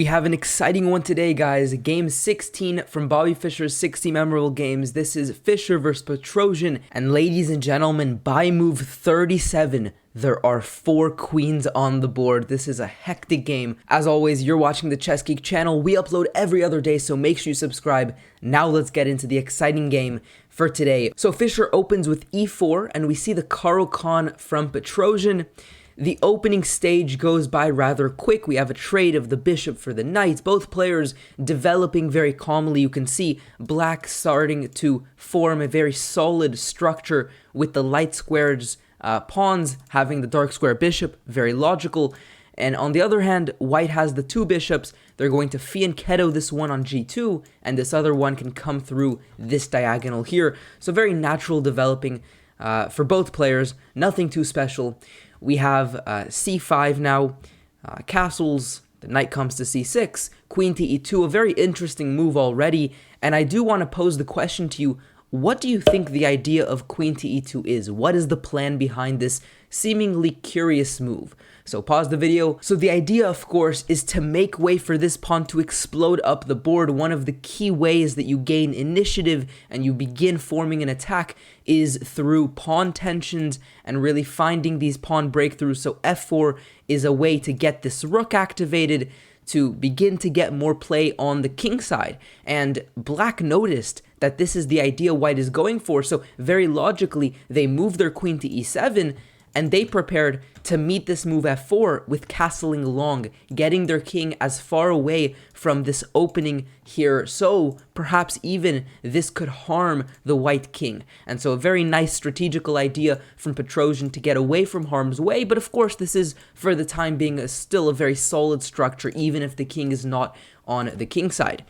We have an exciting one today, guys. Game 16 from Bobby Fischer's 60 Memorable Games. This is Fischer versus Petrosian. And ladies and gentlemen, by move 37, there are 4 queens on the board. This is a hectic game. As always, you're watching the Chess Geek channel. We upload every other day, so make sure you subscribe. Now let's get into the exciting game for today. So Fischer opens with e4, and we see the Caro-Kann from Petrosian. The opening stage goes by rather quick. We have a trade of the bishop for the knight. Both players developing very calmly. You can see black starting to form a very solid structure with the light squares pawns having the dark square bishop. Very logical. And on the other hand, white has the 2 bishops. They're going to fianchetto this one on g2, and this other one can come through this diagonal here. So very natural developing for both players. Nothing too special. We have c5 now, castles, the knight comes to c6, queen to e2, a very interesting move already, and I do want to pose the question to you, what do you think the idea of queen to e2 is? What is the plan behind this seemingly curious move? So pause the video. So the idea, of course, is to make way for this pawn to explode up the board. One of the key ways that you gain initiative and you begin forming an attack is through pawn tensions and really finding these pawn breakthroughs. So f4 is a way to get this rook activated, to begin to get more play on the king side. And black noticed that this is the idea white is going for, so very logically they move their queen to e7, and they prepared to meet this move f4 with castling along, getting their king as far away from this opening here, so perhaps even this could harm the white king. And so a very nice strategical idea from Petrosian to get away from harm's way, but of course this is, for the time being, still a very solid structure, even if the king is not on the king side.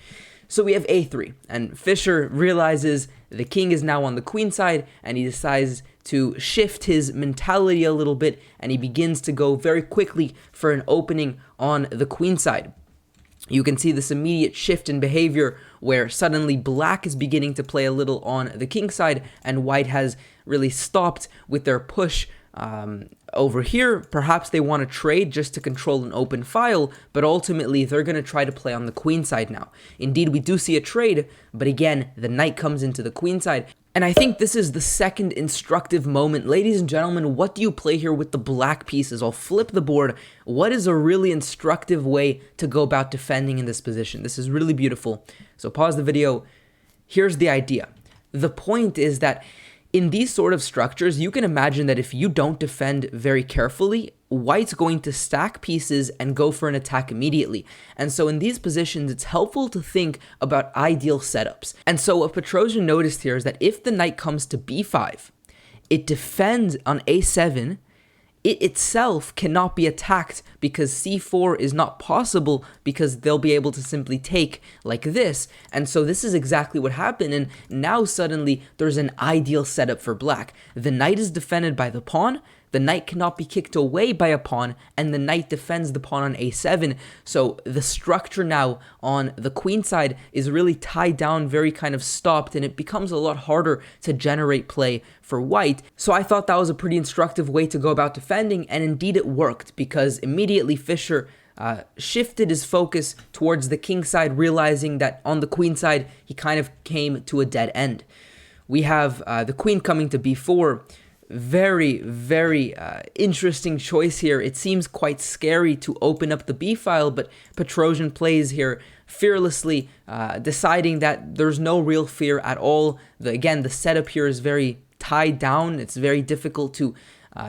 So we have a3, and Fischer realizes the king is now on the queen side, and he decides to shift his mentality a little bit, and he begins to go very quickly for an opening on the queen side. You can see this immediate shift in behavior where suddenly black is beginning to play a little on the king side, and white has really stopped with their push over here. Perhaps they want to trade just to control an open file, but ultimately they're going to try to play on the queen side now. Indeed, we do see a trade, but again, the knight comes into the queen side. And I think this is the second instructive moment. Ladies and gentlemen, what do you play here with the black pieces? I'll flip the board. What is a really instructive way to go about defending in this position? This is really beautiful. So pause the video. Here's the idea. The point is that in these sort of structures, you can imagine that if you don't defend very carefully, white's going to stack pieces and go for an attack immediately. And so in these positions, it's helpful to think about ideal setups. And so what Petrosian noticed here is that if the knight comes to b5, it defends on a7, it itself cannot be attacked because c4 is not possible because they'll be able to simply take like this. And so this is exactly what happened, and now suddenly there's an ideal setup for black. The knight is defended by the pawn, the knight cannot be kicked away by a pawn, and the knight defends the pawn on a7. So the structure now on the queen side is really tied down, very kind of stopped, and it becomes a lot harder to generate play for white. So I thought that was a pretty instructive way to go about defending, and indeed it worked, because immediately Fischer shifted his focus towards the king side, realizing that on the queen side he kind of came to a dead end. We have the queen coming to b4. Very interesting choice here. It seems quite scary to open up the b file, but Petrosian plays here fearlessly, deciding that there's no real fear at all. Again, the setup here is very tied down. It's very difficult to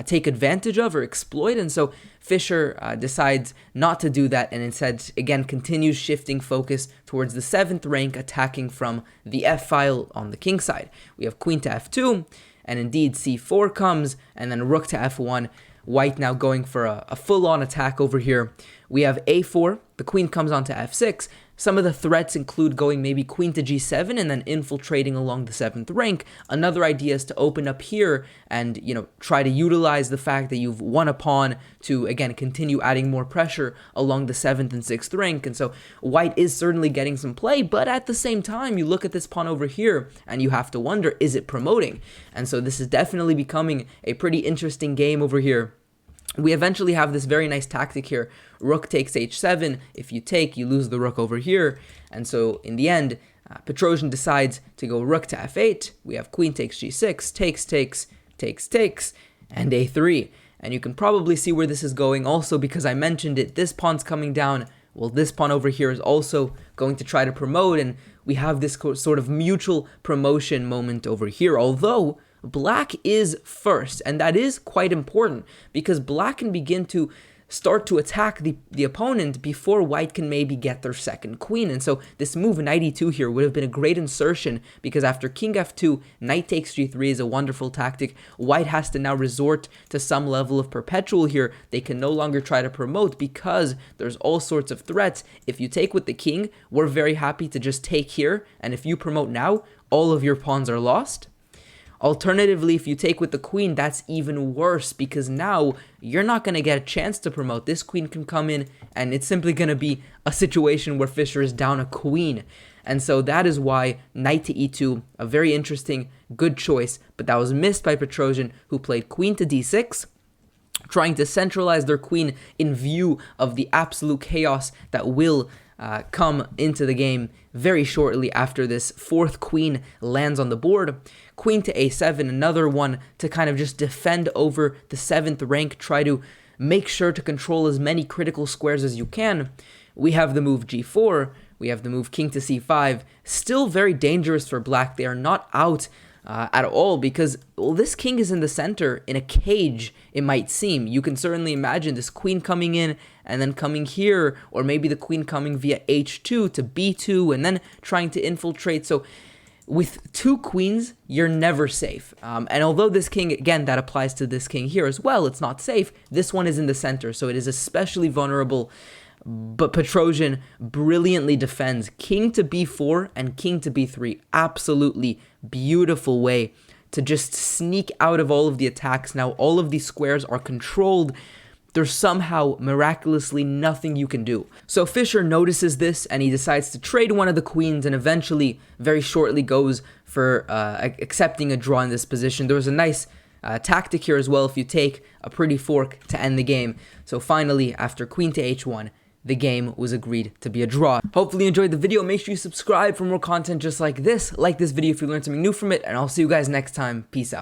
take advantage of or exploit, and so Fischer decides not to do that, and instead, again, continues shifting focus towards the 7th rank, attacking from the f file on the king side. We have queen to f2, and indeed c4 comes, and then rook to f1. White now going for a full-on attack over here. We have a4, the queen comes on to f6. Some of the threats include going maybe queen to g7 and then infiltrating along the 7th rank. Another idea is to open up here and, try to utilize the fact that you've won a pawn to, again, continue adding more pressure along the 7th and 6th rank. And so white is certainly getting some play, but at the same time, you look at this pawn over here and you have to wonder, is it promoting? And so this is definitely becoming a pretty interesting game over here. we eventually have this very nice tactic here. Rook takes h7. If you take, you lose the rook over here. And so in the end, Petrosian decides to go rook to f8. We have queen takes g6, takes, and a3. And you can probably see where this is going also because I mentioned it. This pawn's coming down. Well, this pawn over here is also going to try to promote, and we have this sort of mutual promotion moment over here. Although black is first, and that is quite important because black can begin to start to attack the opponent before white can maybe get their second queen. And so this move, knight e2 here, would have been a great insertion because after king f2, knight takes g3 is a wonderful tactic. White has to now resort to some level of perpetual here. They can no longer try to promote because there's all sorts of threats. If you take with the king, we're very happy to just take here, and if you promote now, all of your pawns are lost. Alternatively, if you take with the queen, that's even worse because now you're not going to get a chance to promote. This queen can come in and it's simply going to be a situation where Fischer is down a queen. And so that is why knight to e2, a very interesting, good choice, but that was missed by Petrosian, who played queen to d6, trying to centralize their queen in view of the absolute chaos that will come into the game very shortly after this fourth queen lands on the board. Queen to a7, another one to kind of just defend over the 7th rank, try to make sure to control as many critical squares as you can. We have the move g4, we have the move king to c5, still very dangerous for black. They are not out at all because, well, this king is in the center in a cage, it might seem. You can certainly imagine this queen coming in and then coming here, or maybe the queen coming via h2 to b2 and then trying to infiltrate. So with two queens, you're never safe. And although this king, again, that applies to this king here as well, it's not safe. This one is in the center, so it is especially vulnerable. But Petrosian brilliantly defends king to b4 and king to b3. Absolutely beautiful way to just sneak out of all of the attacks. Now all of these squares are controlled. There's somehow miraculously nothing you can do. So Fischer notices this and he decides to trade one of the queens and eventually very shortly goes for accepting a draw in this position. There was a nice tactic here as well. If you take a pretty fork to end the game. So finally, after queen to h1, the game was agreed to be a draw. Hopefully you enjoyed the video. Make sure you subscribe for more content just like this. Like this video if you learned something new from it, and I'll see you guys next time. Peace out.